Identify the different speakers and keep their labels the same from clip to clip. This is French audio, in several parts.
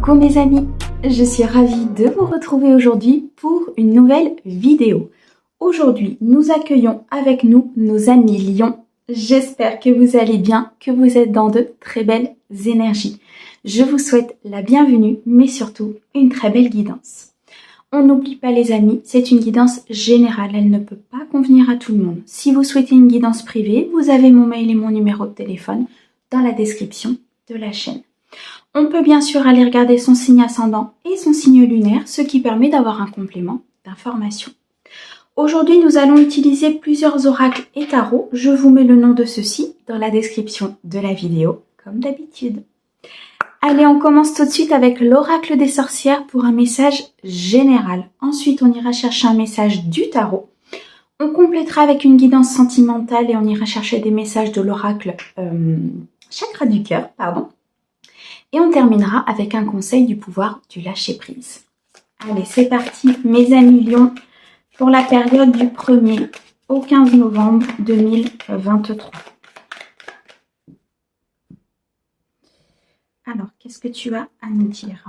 Speaker 1: Coucou mes amis, je suis ravie de vous retrouver aujourd'hui pour une nouvelle vidéo. Aujourd'hui, nous accueillons avec nous nos amis lions. J'espère que vous allez bien, que vous êtes dans de très belles énergies. Je vous souhaite la bienvenue, mais surtout une très belle guidance. On n'oublie pas les amis, c'est une guidance générale, elle ne peut pas convenir à tout le monde. Si vous souhaitez une guidance privée, vous avez mon mail et mon numéro de téléphone dans la description de la chaîne. On peut bien sûr aller regarder son signe ascendant et son signe lunaire, ce qui permet d'avoir un complément d'information. Aujourd'hui, nous allons utiliser plusieurs oracles et tarots. Je vous mets le nom de ceux-ci dans la description de la vidéo, comme d'habitude. Allez, on commence tout de suite avec l'oracle des sorcières pour un message général. Ensuite, on ira chercher un message du tarot. On complétera avec une guidance sentimentale et on ira chercher des messages de l'oracle chakra du cœur, pardon. Et on terminera avec un conseil du pouvoir du lâcher-prise. Allez, c'est parti, mes amis lions, pour la période du 1er au 15 novembre 2023. Alors, qu'est-ce que tu as à nous dire?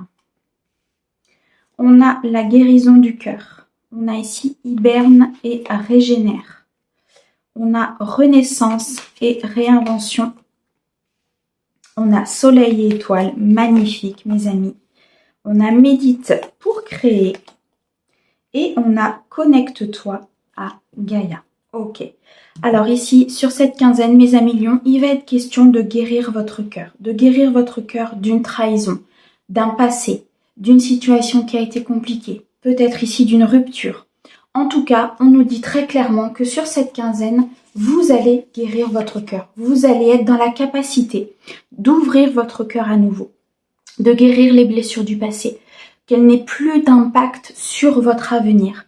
Speaker 1: On a la guérison du cœur. On a ici hiberne et régénère. On a renaissance et réinvention. On a soleil et étoile, magnifique mes amis. On a médite pour créer. Et on a connecte-toi à Gaïa. Ok. Alors ici, sur cette quinzaine, mes amis lions, il va être question de guérir votre cœur. De guérir votre cœur d'une trahison, d'un passé, d'une situation qui a été compliquée. Peut-être ici d'une rupture. En tout cas, on nous dit très clairement que sur cette quinzaine, vous allez guérir votre cœur. Vous allez être dans la capacité d'ouvrir votre cœur à nouveau, de guérir les blessures du passé, qu'elle n'ait plus d'impact sur votre avenir.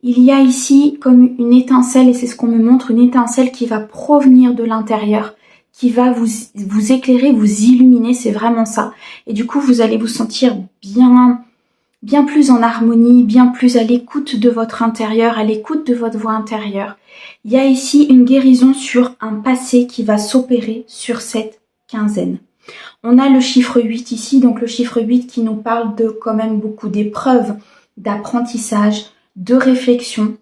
Speaker 1: Il y a ici comme une étincelle, et c'est ce qu'on me montre, une étincelle qui va provenir de l'intérieur, qui va vous éclairer, vous illuminer, c'est vraiment ça. Et du coup, vous allez vous sentir bien plus en harmonie, bien plus à l'écoute de votre intérieur, à l'écoute de votre voix intérieure. Il y a ici une guérison sur un passé qui va s'opérer sur cette quinzaine. On a le chiffre 8 ici, donc le chiffre 8 qui nous parle de quand même beaucoup d'épreuves, d'apprentissage, de réflexion,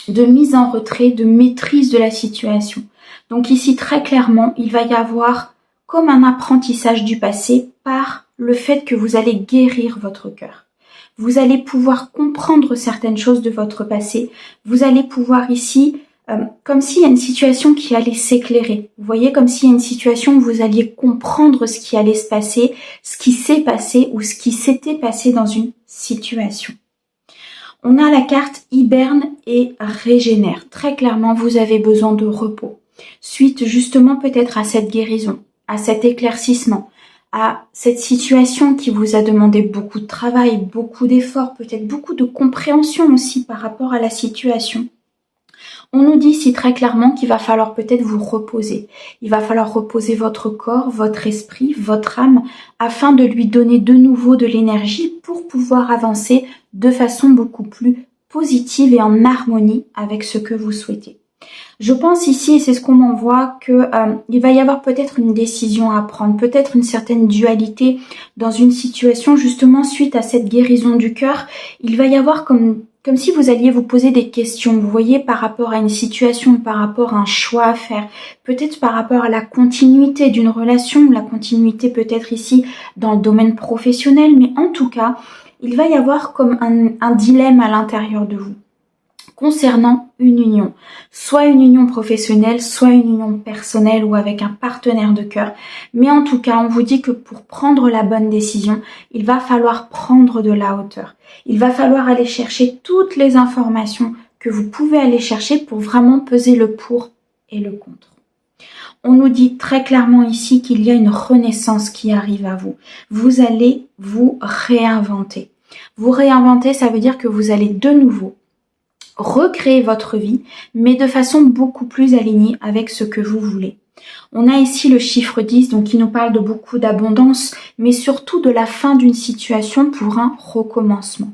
Speaker 1: de mise en retrait, de maîtrise de la situation. Donc ici, très clairement, il va y avoir comme un apprentissage du passé par le fait que vous allez guérir votre cœur. Vous allez pouvoir comprendre certaines choses de votre passé. Vous allez pouvoir ici, comme s'il y a une situation qui allait s'éclairer. Vous voyez, comme s'il y a une situation où vous alliez comprendre ce qui allait se passer, ce qui s'est passé ou ce qui s'était passé dans une situation. On a la carte hiberne et régénère. Très clairement, vous avez besoin de repos. Suite justement peut-être à cette guérison, à cet éclaircissement, à cette situation qui vous a demandé beaucoup de travail, beaucoup d'efforts, peut-être beaucoup de compréhension aussi par rapport à la situation. On nous dit ici très clairement qu'il va falloir peut-être vous reposer. Il va falloir reposer votre corps, votre esprit, votre âme, afin de lui donner de nouveau de l'énergie pour pouvoir avancer de façon beaucoup plus positive et en harmonie avec ce que vous souhaitez. Je pense ici, et c'est ce qu'on m'envoie, il va y avoir peut-être une décision à prendre, peut-être une certaine dualité dans une situation, justement suite à cette guérison du cœur. Il va y avoir comme si vous alliez vous poser des questions, vous voyez, par rapport à une situation, par rapport à un choix à faire, peut-être par rapport à la continuité d'une relation, la continuité peut-être ici dans le domaine professionnel, mais en tout cas, il va y avoir comme un dilemme à l'intérieur de vous concernant une union, soit une union professionnelle, soit une union personnelle ou avec un partenaire de cœur. Mais en tout cas, on vous dit que pour prendre la bonne décision, il va falloir prendre de la hauteur. Il va falloir aller chercher toutes les informations que vous pouvez aller chercher pour vraiment peser le pour et le contre. On nous dit très clairement ici qu'il y a une renaissance qui arrive à vous. Vous allez vous réinventer. Vous réinventer, ça veut dire que vous allez de nouveau recréer votre vie, mais de façon beaucoup plus alignée avec ce que vous voulez. On a ici le chiffre 10, donc qui nous parle de beaucoup d'abondance, mais surtout de la fin d'une situation pour un recommencement.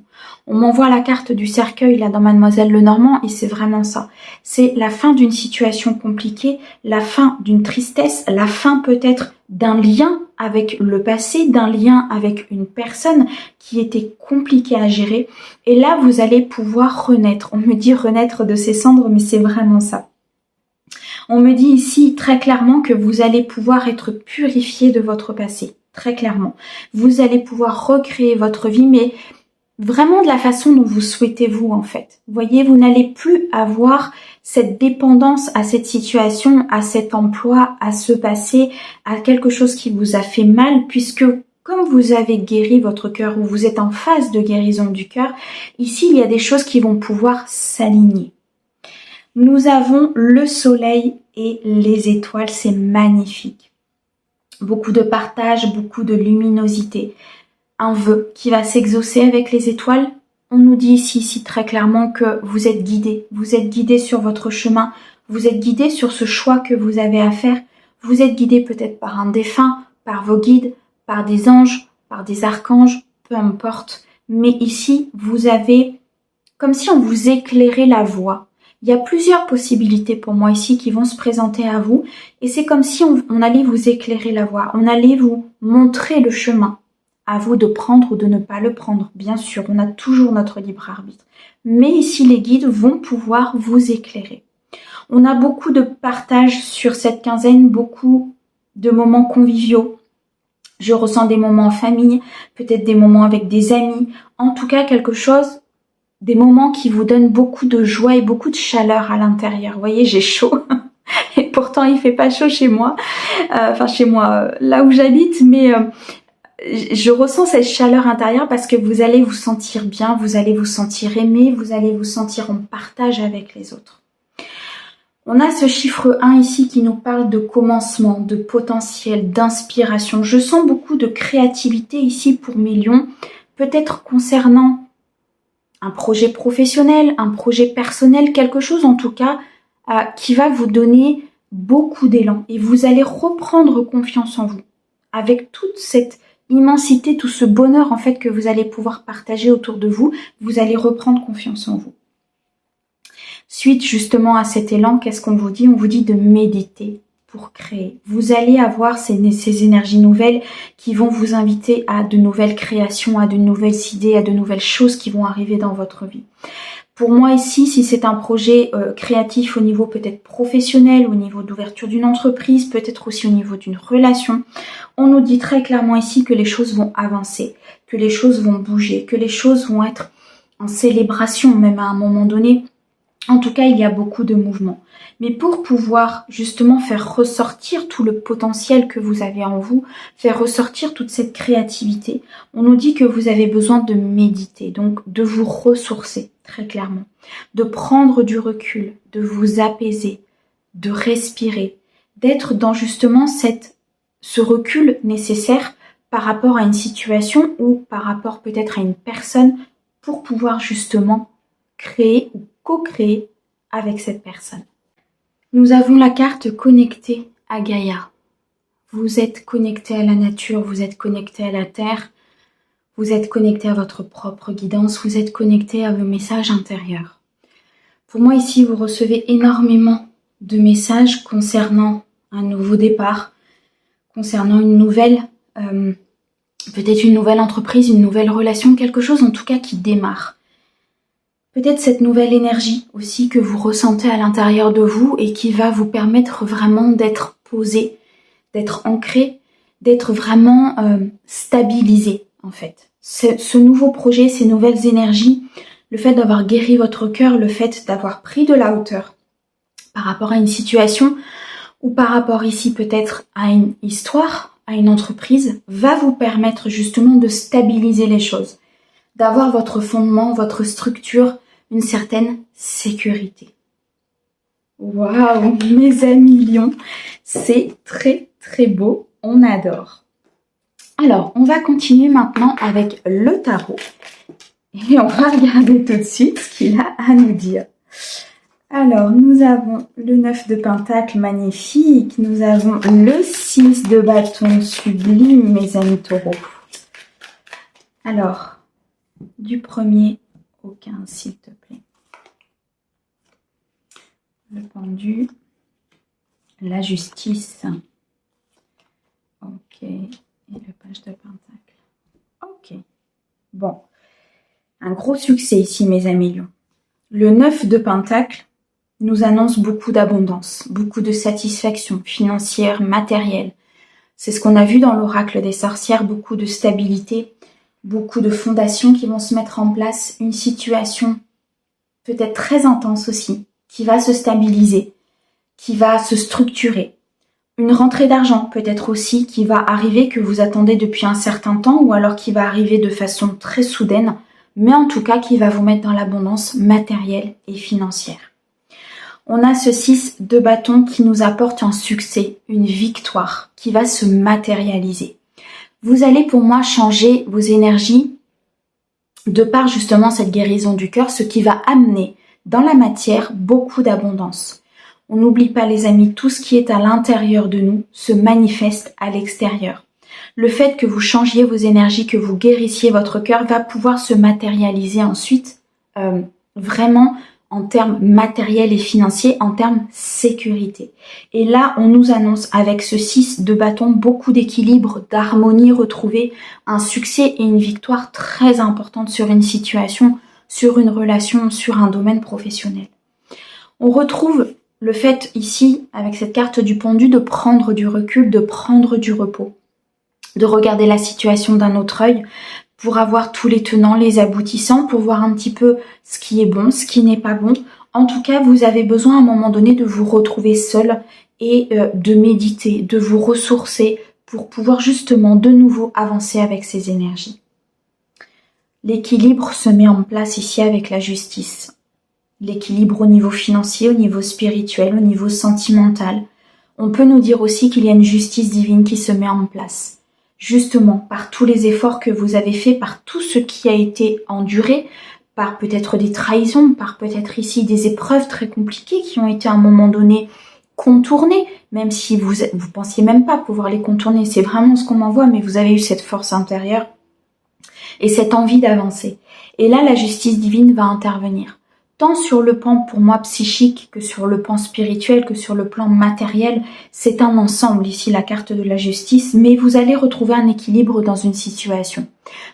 Speaker 1: On m'envoie la carte du cercueil là dans Mademoiselle Lenormand et c'est vraiment ça. C'est la fin d'une situation compliquée, la fin d'une tristesse, la fin peut-être d'un lien avec le passé, d'un lien avec une personne qui était compliquée à gérer. Et là, vous allez pouvoir renaître. On me dit renaître de ses cendres, mais c'est vraiment ça. On me dit ici très clairement que vous allez pouvoir être purifié de votre passé. Très clairement. Vous allez pouvoir recréer votre vie, mais vraiment de la façon dont vous souhaitez vous en fait. Vous voyez, vous n'allez plus avoir cette dépendance à cette situation, à cet emploi, à ce passé, à quelque chose qui vous a fait mal, puisque comme vous avez guéri votre cœur ou vous êtes en phase de guérison du cœur, ici il y a des choses qui vont pouvoir s'aligner. Nous avons le soleil et les étoiles, c'est magnifique. Beaucoup de partage, beaucoup de luminosité. Un vœu qui va s'exaucer avec les étoiles. On nous dit ici très clairement que vous êtes guidé sur votre chemin, vous êtes guidé sur ce choix que vous avez à faire, vous êtes guidé peut-être par un défunt, par vos guides, par des anges, par des archanges, peu importe. Mais ici, vous avez comme si on vous éclairait la voie. Il y a plusieurs possibilités pour moi ici qui vont se présenter à vous et c'est comme si on allait vous éclairer la voie, on allait vous montrer le chemin. À vous de prendre ou de ne pas le prendre. Bien sûr, on a toujours notre libre arbitre. Mais ici, les guides vont pouvoir vous éclairer. On a beaucoup de partage sur cette quinzaine, beaucoup de moments conviviaux. Je ressens des moments en famille, peut-être des moments avec des amis. En tout cas, quelque chose, des moments qui vous donnent beaucoup de joie et beaucoup de chaleur à l'intérieur. Vous voyez, j'ai chaud. Et pourtant, il fait pas chaud chez moi. Enfin, chez moi, là où j'habite, mais... je ressens cette chaleur intérieure parce que vous allez vous sentir bien, vous allez vous sentir aimé, vous allez vous sentir en partage avec les autres. On a ce chiffre 1 ici qui nous parle de commencement, de potentiel, d'inspiration. Je sens beaucoup de créativité ici pour mes lions, peut-être concernant un projet professionnel, un projet personnel, quelque chose en tout cas qui va vous donner beaucoup d'élan et vous allez reprendre confiance en vous avec toute cette immensité, tout ce bonheur en fait que vous allez pouvoir partager autour de vous, vous allez reprendre confiance en vous. Suite justement à cet élan, qu'est-ce qu'on vous dit? On vous dit de méditer pour créer. Vous allez avoir ces énergies nouvelles qui vont vous inviter à de nouvelles créations, à de nouvelles idées, à de nouvelles choses qui vont arriver dans votre vie. Pour moi ici, si c'est un projet créatif au niveau peut-être professionnel, au niveau d'ouverture d'une entreprise, peut-être aussi au niveau d'une relation, on nous dit très clairement ici que les choses vont avancer, que les choses vont bouger, que les choses vont être en célébration même à un moment donné. En tout cas, il y a beaucoup de mouvements. Mais pour pouvoir justement faire ressortir tout le potentiel que vous avez en vous, faire ressortir toute cette créativité, on nous dit que vous avez besoin de méditer, donc de vous ressourcer très clairement, de prendre du recul, de vous apaiser, de respirer, d'être dans justement ce recul nécessaire par rapport à une situation ou par rapport peut-être à une personne pour pouvoir justement créer ou co-créer avec cette personne. Nous avons la carte connectée à Gaïa. Vous êtes connecté à la nature, vous êtes connecté à la terre, vous êtes connecté à votre propre guidance, vous êtes connecté à vos messages intérieurs. Pour moi ici, vous recevez énormément de messages concernant un nouveau départ, concernant une nouvelle, peut-être une nouvelle entreprise, une nouvelle relation, quelque chose en tout cas qui démarre. Peut-être cette nouvelle énergie aussi que vous ressentez à l'intérieur de vous et qui va vous permettre vraiment d'être posé, d'être ancré, d'être vraiment stabilisé en fait. Ce nouveau projet, ces nouvelles énergies, le fait d'avoir guéri votre cœur, le fait d'avoir pris de la hauteur par rapport à une situation ou par rapport ici peut-être à une histoire, à une entreprise, va vous permettre justement de stabiliser les choses, d'avoir votre fondement, votre structure, une certaine sécurité. Waouh, mes amis lions, c'est très très beau, on adore. Alors, on va continuer maintenant avec le tarot et on va regarder tout de suite ce qu'il a à nous dire. Alors, nous avons le 9 de Pentacle, magnifique. Nous avons le 6 de bâton, sublime, mes amis taureaux. Alors, du premier au 15, s'il te plaît. Le pendu, la justice. Ok, et le page de pentacle. Ok, bon. Un gros succès ici, mes amis lions. Le 9 de pentacle nous annonce beaucoup d'abondance, beaucoup de satisfaction financière, matérielle. C'est ce qu'on a vu dans l'oracle des sorcières, beaucoup de stabilité, beaucoup de fondations qui vont se mettre en place, une situation peut-être très intense aussi, qui va se stabiliser, qui va se structurer. Une rentrée d'argent peut-être aussi qui va arriver, que vous attendez depuis un certain temps, ou alors qui va arriver de façon très soudaine, mais en tout cas qui va vous mettre dans l'abondance matérielle et financière. On a ce 6 de bâton qui nous apporte un succès, une victoire, qui va se matérialiser. Vous allez pour moi changer vos énergies de par justement cette guérison du cœur, ce qui va amener dans la matière beaucoup d'abondance. On n'oublie pas les amis, tout ce qui est à l'intérieur de nous se manifeste à l'extérieur. Le fait que vous changiez vos énergies, que vous guérissiez votre cœur va pouvoir se matérialiser ensuite vraiment en termes matériels et financiers, en termes sécurité. Et là, on nous annonce avec ce 6 de bâton beaucoup d'équilibre, d'harmonie retrouvée, un succès et une victoire très importante sur une situation, sur une relation, sur un domaine professionnel. On retrouve le fait ici, avec cette carte du pendu, de prendre du recul, de prendre du repos, de regarder la situation d'un autre œil, pour avoir tous les tenants, les aboutissants, pour voir un petit peu ce qui est bon, ce qui n'est pas bon. En tout cas, vous avez besoin à un moment donné de vous retrouver seul et de méditer, de vous ressourcer pour pouvoir justement de nouveau avancer avec ces énergies. L'équilibre se met en place ici avec la justice. L'équilibre au niveau financier, au niveau spirituel, au niveau sentimental. On peut nous dire aussi qu'il y a une justice divine qui se met en place. Justement, par tous les efforts que vous avez faits, par tout ce qui a été enduré, par peut-être des trahisons, par peut-être ici des épreuves très compliquées qui ont été à un moment donné contournées, même si vous pensiez même pas pouvoir les contourner, c'est vraiment ce qu'on envoie, mais vous avez eu cette force intérieure et cette envie d'avancer. Et là, la justice divine va intervenir. Tant sur le plan pour moi psychique que sur le plan spirituel, que sur le plan matériel, c'est un ensemble ici la carte de la justice, mais vous allez retrouver un équilibre dans une situation.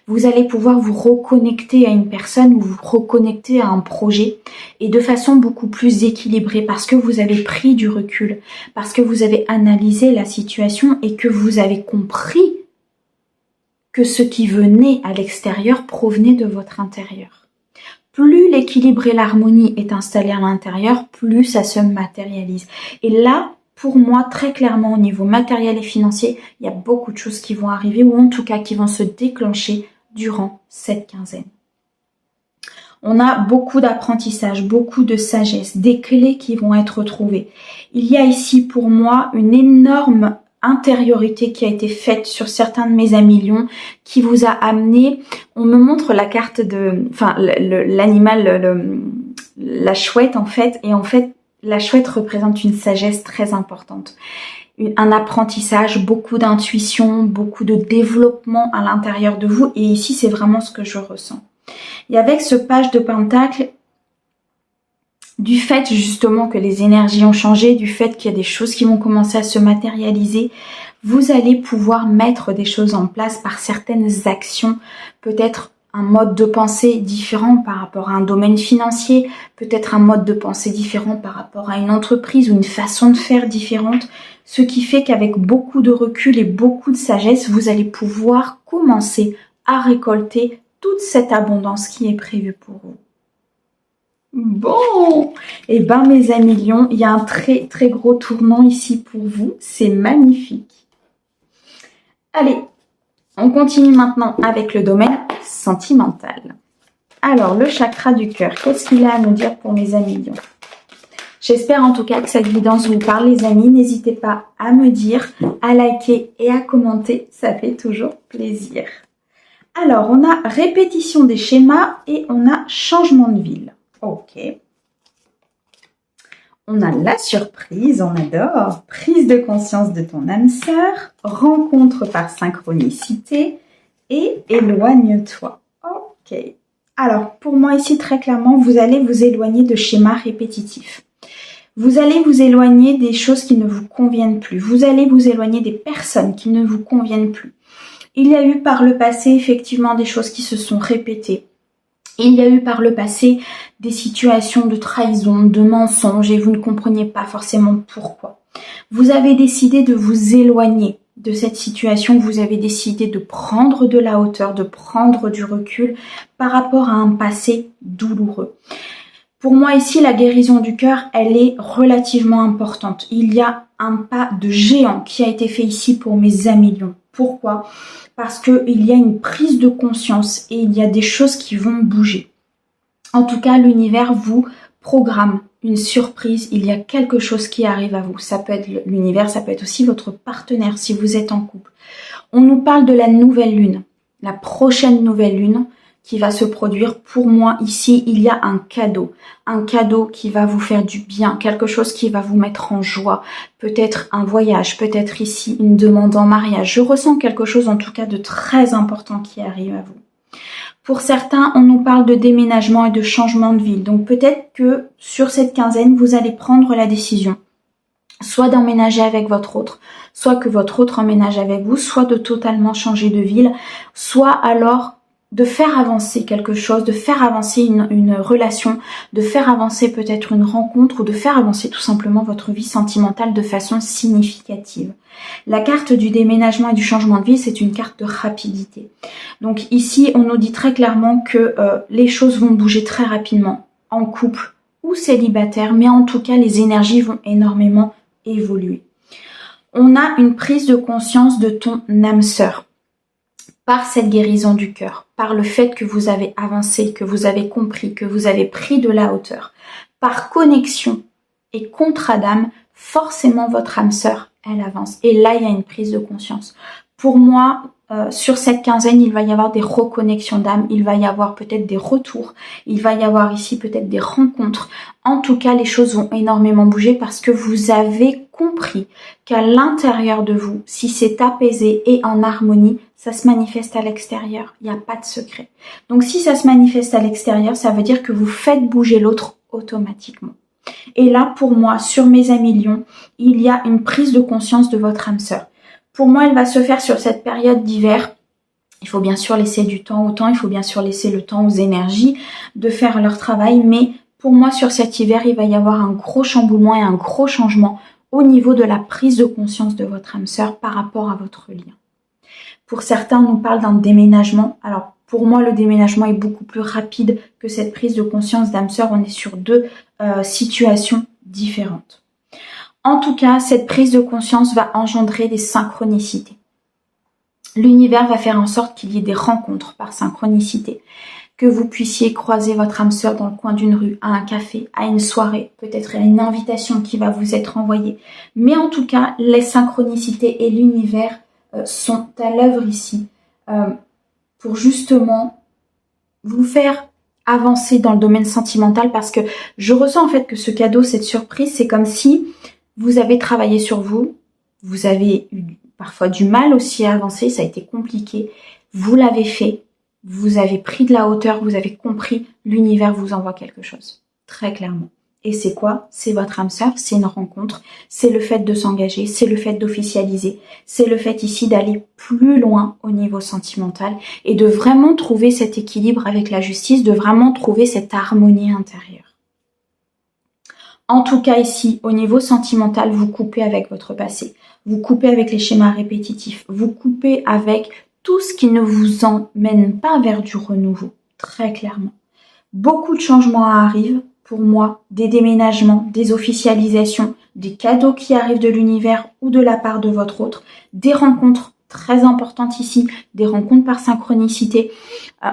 Speaker 1: Vous allez pouvoir vous reconnecter à une personne ou vous reconnecter à un projet et de façon beaucoup plus équilibrée parce que vous avez pris du recul, parce que vous avez analysé la situation et que vous avez compris que ce qui venait à l'extérieur provenait de votre intérieur. Plus l'équilibre et l'harmonie est installé à l'intérieur, plus ça se matérialise. Et là, pour moi, très clairement, au niveau matériel et financier, il y a beaucoup de choses qui vont arriver, ou en tout cas qui vont se déclencher durant cette quinzaine. On a beaucoup d'apprentissage, beaucoup de sagesse, des clés qui vont être trouvées. Il y a ici, pour moi, une énorme intériorité qui a été faite sur certains de mes amis lions, qui vous a amené, on me montre la carte de, enfin l'animal, la chouette en fait, et en fait la chouette représente une sagesse très importante, un apprentissage, beaucoup d'intuition, beaucoup de développement à l'intérieur de vous, et ici c'est vraiment ce que je ressens. Et avec ce page de pentacle, du fait justement que les énergies ont changé, du fait qu'il y a des choses qui vont commencer à se matérialiser, vous allez pouvoir mettre des choses en place par certaines actions, peut-être un mode de pensée différent par rapport à un domaine financier, peut-être un mode de pensée différent par rapport à une entreprise ou une façon de faire différente, ce qui fait qu'avec beaucoup de recul et beaucoup de sagesse, vous allez pouvoir commencer à récolter toute cette abondance qui est prévue pour vous. Bon, et ben mes amis lions, il y a un très très gros tournant ici pour vous, c'est magnifique. Allez, on continue maintenant avec le domaine sentimental. Alors, le chakra du cœur, qu'est-ce qu'il a à nous dire pour mes amis lions? J'espère en tout cas que cette guidance vous parle les amis, n'hésitez pas à me dire, à liker et à commenter, ça fait toujours plaisir. Alors, on a répétition des schémas et on a changement de ville. Ok. On a la surprise, on adore. Prise de conscience de ton âme sœur. Rencontre par synchronicité. Et éloigne-toi. Ok. Alors, pour moi ici, très clairement, vous allez vous éloigner de schémas répétitifs. Vous allez vous éloigner des choses qui ne vous conviennent plus. Vous allez vous éloigner des personnes qui ne vous conviennent plus. Il y a eu par le passé, effectivement, des choses qui se sont répétées. Il y a eu par le passé des situations de trahison, de mensonges et vous ne compreniez pas forcément pourquoi. Vous avez décidé de vous éloigner de cette situation, vous avez décidé de prendre de la hauteur, de prendre du recul par rapport à un passé douloureux. Pour moi ici, la guérison du cœur, elle est relativement importante. Il y a un pas de géant qui a été fait ici pour mes amis lions. Pourquoi ? Parce qu'il y a une prise de conscience et il y a des choses qui vont bouger. En tout cas, l'univers vous programme une surprise, il y a quelque chose qui arrive à vous. Ça peut être l'univers, ça peut être aussi votre partenaire si vous êtes en couple. On nous parle de la nouvelle lune, la prochaine nouvelle lune qui va se produire. Pour moi, ici, il y a un cadeau qui va vous faire du bien, quelque chose qui va vous mettre en joie, peut-être un voyage, peut-être ici une demande en mariage. Je ressens quelque chose en tout cas de très important qui arrive à vous. Pour certains, on nous parle de déménagement et de changement de ville. Donc peut-être que sur cette quinzaine, vous allez prendre la décision soit d'emménager avec votre autre, soit que votre autre emménage avec vous, soit de totalement changer de ville, soit alors de faire avancer quelque chose, de faire avancer une relation, de faire avancer peut-être une rencontre ou de faire avancer tout simplement votre vie sentimentale de façon significative. La carte du déménagement et du changement de vie, c'est une carte de rapidité. Donc ici, on nous dit très clairement que les choses vont bouger très rapidement en couple ou célibataire, mais en tout cas, les énergies vont énormément évoluer. On a une prise de conscience de ton âme sœur par cette guérison du cœur, par le fait que vous avez avancé, que vous avez compris, que vous avez pris de la hauteur, par connexion et contrat d'âme, forcément votre âme sœur, elle avance. Et là, il y a une prise de conscience. Pour moi, sur cette quinzaine, il va y avoir des reconnexions d'âme, il va y avoir peut-être des retours, il va y avoir ici peut-être des rencontres. En tout cas, les choses vont énormément bouger parce que vous avez compris qu'à l'intérieur de vous, si c'est apaisé et en harmonie, ça se manifeste à l'extérieur. Il n'y a pas de secret. Donc si ça se manifeste à l'extérieur, ça veut dire que vous faites bouger l'autre automatiquement. Et là, pour moi, sur mes amis lions, il y a une prise de conscience de votre âme sœur. Pour moi, elle va se faire sur cette période d'hiver. Il faut bien sûr laisser du temps au temps, il faut bien sûr laisser le temps aux énergies de faire leur travail. Mais pour moi, sur cet hiver, il va y avoir un gros chamboulement et un gros changement au niveau de la prise de conscience de votre âme sœur par rapport à votre lien. Pour certains, on nous parle d'un déménagement. Alors, pour moi, le déménagement est beaucoup plus rapide que cette prise de conscience d'âme sœur. On est sur deux situations différentes. En tout cas, cette prise de conscience va engendrer des synchronicités. L'univers va faire en sorte qu'il y ait des rencontres par synchronicité, que vous puissiez croiser votre âme sœur dans le coin d'une rue, à un café, à une soirée, peut-être à une invitation qui va vous être envoyée. Mais en tout cas, les synchronicités et l'univers sont à l'œuvre ici pour justement vous faire avancer dans le domaine sentimental parce que je ressens en fait que ce cadeau, cette surprise, c'est comme si vous avez travaillé sur vous, vous avez eu parfois du mal aussi à avancer, ça a été compliqué, vous l'avez fait, vous avez pris de la hauteur, vous avez compris, l'univers vous envoie quelque chose, très clairement. Et c'est quoi? C'est votre âme sœur, c'est une rencontre, c'est le fait de s'engager, c'est le fait d'officialiser, c'est le fait ici d'aller plus loin au niveau sentimental et de vraiment trouver cet équilibre avec la justice, de vraiment trouver cette harmonie intérieure. En tout cas ici, au niveau sentimental, vous coupez avec votre passé, vous coupez avec les schémas répétitifs, vous coupez avec tout ce qui ne vous emmène pas vers du renouveau, très clairement. Beaucoup de changements arrivent. Pour moi, des déménagements, des officialisations, des cadeaux qui arrivent de l'univers ou de la part de votre autre, des rencontres très importantes ici, des rencontres par synchronicité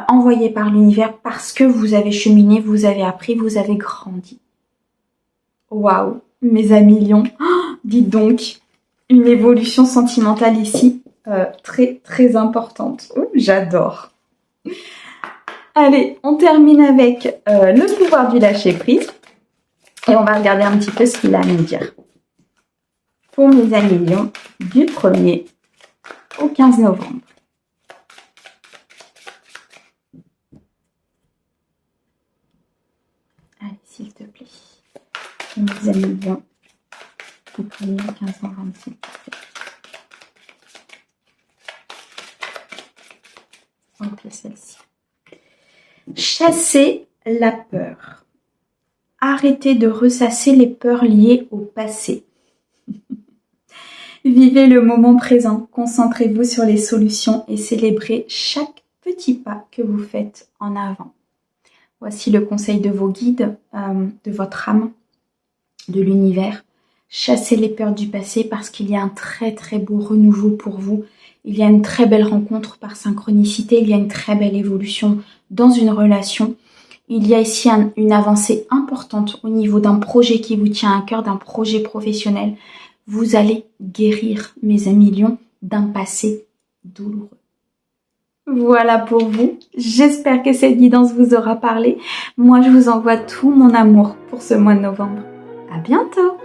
Speaker 1: envoyées par l'univers parce que vous avez cheminé, vous avez appris, vous avez grandi. Waouh, mes amis lions, dites donc, une évolution sentimentale ici très très importante. J'adore. Allez, on termine avec le pouvoir du lâcher-prise. Et on va regarder un petit peu ce qu'il a à nous dire. Pour mes amis lions, du 1er au 15 novembre. Allez, s'il te plaît. Mes amis lions. Le premier 1526. Ok, celle-ci. Chassez la peur. Arrêtez de ressasser les peurs liées au passé. Vivez le moment présent, concentrez-vous sur les solutions et célébrez chaque petit pas que vous faites en avant. Voici le conseil de vos guides, de votre âme, de l'univers. Chassez les peurs du passé parce qu'il y a un très très beau renouveau pour vous. Il y a une très belle rencontre par synchronicité, il y a une très belle évolution dans une relation. Il y a ici une avancée importante au niveau d'un projet qui vous tient à cœur, d'un projet professionnel. Vous allez guérir, mes amis lions, d'un passé douloureux. Voilà pour vous. J'espère que cette guidance vous aura parlé. Moi, je vous envoie tout mon amour pour ce mois de novembre. À bientôt!